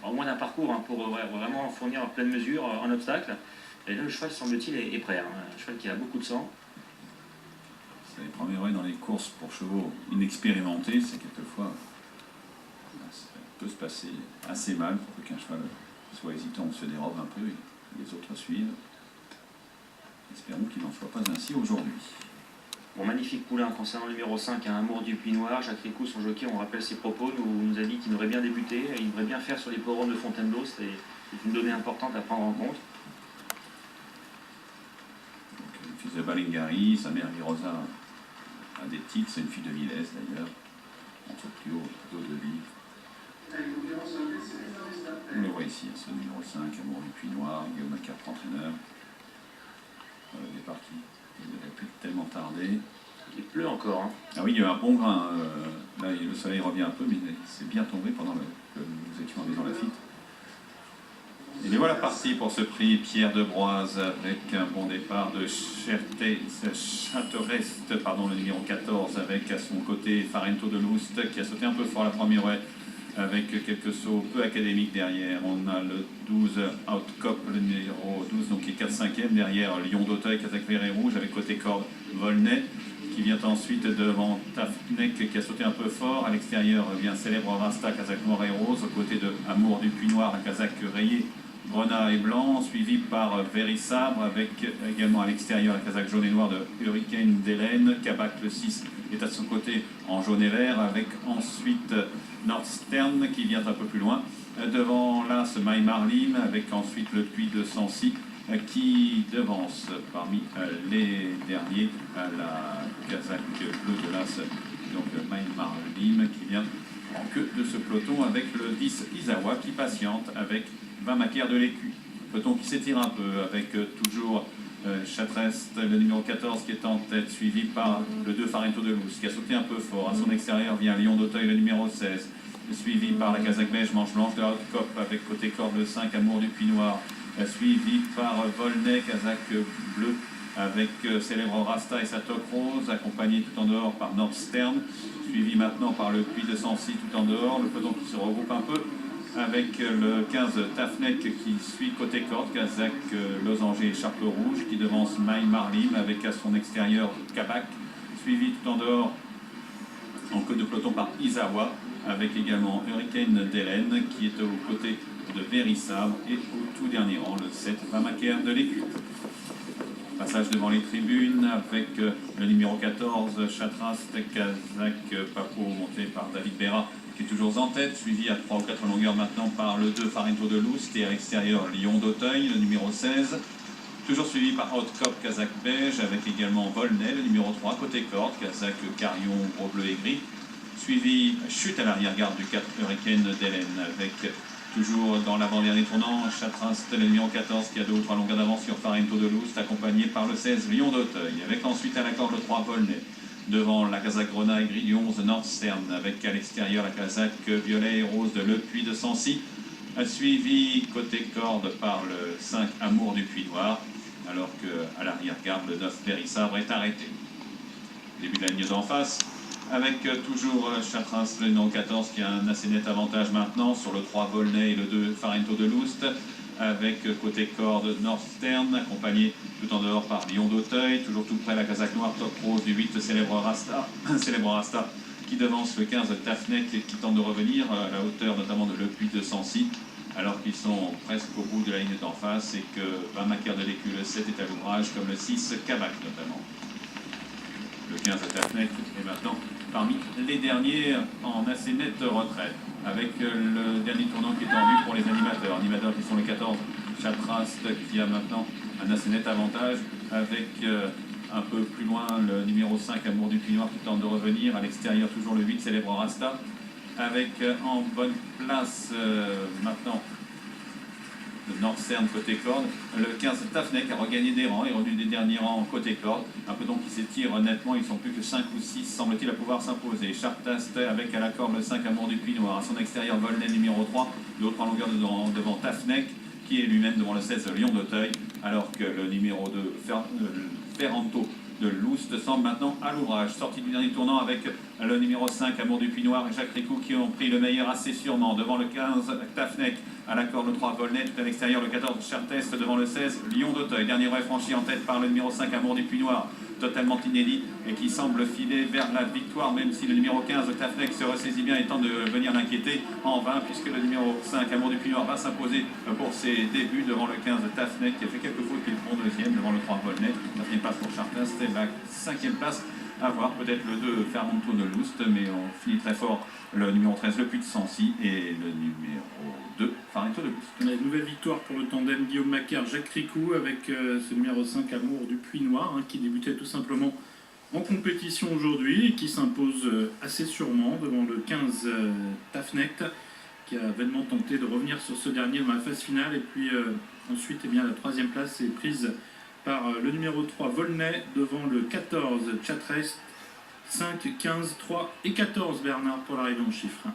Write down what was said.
au moins d'un parcours hein, pour vraiment fournir en pleine mesure en obstacle. Et là, le cheval, semble-t-il, est prêt. Hein. Un cheval qui a beaucoup de sang. C'est les premiers dans les courses pour chevaux inexpérimentés, c'est quelquefois ça peut se passer assez mal pour qu'un cheval soit hésitant ou se dérobe un peu et les autres suivent. Espérons qu'il n'en soit pas ainsi aujourd'hui. Bon, magnifique poulain concernant le numéro 5, un Amour du Puy Noir. Jacques Ricou, son jockey, on rappelle ses propos, nous a dit qu'il aurait bien débuté, il devrait bien faire sur les podromes de Fontainebleau, c'est une donnée importante à prendre en compte. Donc, le fils de Balengari, sa mère Virosa a des titres, c'est une fille de Villesse d'ailleurs, entre plus haut de vie. On le voit ici, ce numéro 5, Amour du Puy Noir, Guillaume Macapre, entraîneur. Le départ qui n'aurait plus tellement tardé. Il pleut encore. Hein. Ah oui, il y a un bon grain. Là, le soleil revient un peu, mais c'est bien tombé pendant que nous étions en Maison Lafitte. Et bien voilà parti pour ce prix Pierre de Broise avec un bon départ de Châteaurest, le numéro 14, avec à son côté Farento de Loust qui a sauté un peu fort la première haie avec quelques sauts peu académiques derrière. On a le 12 Outcop, le numéro 12, donc qui est 4-5e derrière Lion d'Auteuil, Kazakh Vert et Rouge avec côté corde Volney qui vient ensuite devant Tafnek qui a sauté un peu fort. À l'extérieur vient Célèbre Rasta, Kazakh Noir et Rose, aux côtés de Amour du Puy Noir, Kazakh rayé, Grenat et Blanc, suivi par Vérissabre avec également à l'extérieur la Kazakh jaune et noir de Hurricane d'Hélène. Kabak le 6 est à son côté en jaune et vert avec ensuite Nordstern qui vient un peu plus loin. Devant là ce My Marlim avec ensuite le Puy de Sancy qui devance parmi les derniers la Kazakh bleu de l'As, donc My Marlim qui vient en queue de ce peloton avec le 10 Izawa qui patiente avec 20 Macaire de l'Écu. Peloton qui s'étire un peu avec toujours Châtrest, le numéro 14 qui est en tête, suivi par le 2 Farento de Loust qui a sauté un peu fort. À son extérieur vient Lion d'Auteuil, le numéro 16, suivi par la Kazakh beige Manche Blanche de Outcop avec côté corde le 5 Amour du Puy Noir, suivi par Volney, Kazakh bleu avec Célèbre Rasta et sa toque rose, accompagné tout en dehors par Nordstern, suivi maintenant par le Puy de Sancy tout en dehors. Le peloton qui se regroupe un peu avec le 15 Tafnek qui suit côté corde, Kazakh Losanger Écharpe Rouge qui devance My Marlim avec à son extérieur Kabak, suivi tout en dehors en queue de peloton par Izawa avec également Hurricane d'Hélène qui est aux côtés de Vérissabre et au tout dernier rang le 7 Vamaker de l'Écu. Passage devant les tribunes avec le numéro 14 Chatrast, Kazakh Papo monté par David Berra qui est toujours en tête, suivi à 3 ou 4 longueurs maintenant par le 2 Farento de Loust et à l'extérieur Lion d'Auteuil, le numéro 16. Toujours suivi par Outcop, Kazakh beige, avec également Volney, le numéro 3, côté corde, Kazakh Carion, gros bleu et gris. Suivi chute à l'arrière-garde du 4 Hurricane d'Hélène, avec toujours dans l'avant-dernier tournant, Chatrast, le numéro 14, qui a 2 ou 3 longueurs d'avance sur Farento de Loust, accompagné par le 16 Lion d'Auteuil, avec ensuite à la corde le 3 Volney. Devant la Kazakh Grenat et gris du 11 Nordstern, avec à l'extérieur la Kazakh violet et rose de Le Puy de Sancy, suivi côté corde par le 5 Amour du Puy Noir, alors qu'à l'arrière-garde le 9 Vérissabre est arrêté. Début de la ligne d'en face, avec toujours Chatras, le numéro 14 qui a un assez net avantage maintenant sur le 3 Volney et le 2 Farento de Loust, avec côté corde Nordstern, accompagné tout en dehors par Lion d'Auteuil, toujours tout près la Kazakh Noire, top rose du 8 Célèbre Rasta, qui devance le 15 Tafnek qui tente de revenir à la hauteur notamment de Le Puy de Sancy, alors qu'ils sont presque au bout de la ligne d'en face et que Vamaker de l'Écu, le 7 est à l'ouvrage, comme le 6 Kabak notamment. Le 15 Tafnek est maintenant parmi les derniers en assez nette retraite, avec le dernier tournant qui est en vue pour les animateurs. Animateurs qui sont les 14 Chatrast qui a maintenant un assez net avantage, avec un peu plus loin le numéro 5 Amour du Puy Noir qui tente de revenir. À l'extérieur toujours le 8 Célèbre Rasta, avec en bonne place maintenant le Nordstern côté corde, le 15 Tafnek a regagné des rangs, est revenu des derniers rangs côté corde, un peloton qui s'étire nettement, ils sont plus que 5 ou 6 semble-t-il à pouvoir s'imposer. Chartast avec à la corde le 5 Amour du Puy Noir, à son extérieur Volney numéro 3, l'autre en longueur devant Tafnek qui est lui-même devant le 16 Lion d'Auteuil, alors que le numéro 2 Ferranto de Loust semble maintenant à l'ouvrage. Sortie du dernier tournant avec le numéro 5, Amour du Puy Noir et Jacques Ricou qui ont pris le meilleur assez sûrement. Devant le 15, Tafnec, à la corde le 3, Volnay, tout à l'extérieur le 14, Chartest, devant le 16, Lion d'Auteuil. Dernier vrai franchi en tête par le numéro 5, Amour du Puy Noir, totalement inédit et qui semble filer vers la victoire, même si le numéro 15, Tafnec, se ressaisit bien et tente de venir l'inquiéter en vain, puisque le numéro 5, Amour du Puy Noir, va s'imposer pour ses débuts devant le 15, Tafnec, qui a fait quelques fautes, qui le prend deuxième, devant le 3, Volnay. 4e place pour Chartest et la 5e place à voir, peut-être le 2, Fermonto de Loust, mais on finit très fort le numéro 13, le Puy de Sancy, et le numéro 2, Farento de Loust. Une nouvelle victoire pour le tandem Guillaume Macaire, Jacques Ricou, avec ce numéro 5, Amour du Puy Noir, qui débutait tout simplement en compétition aujourd'hui et qui s'impose assez sûrement devant le 15, Tafnec, qui a vainement tenté de revenir sur ce dernier dans la phase finale. Et puis ensuite, eh bien, la 3e place est prise par le numéro 3, Volnay, devant le 14, Chartest, 5, 15, 3 et 14, Bernard, pour l'arrivée en chiffres.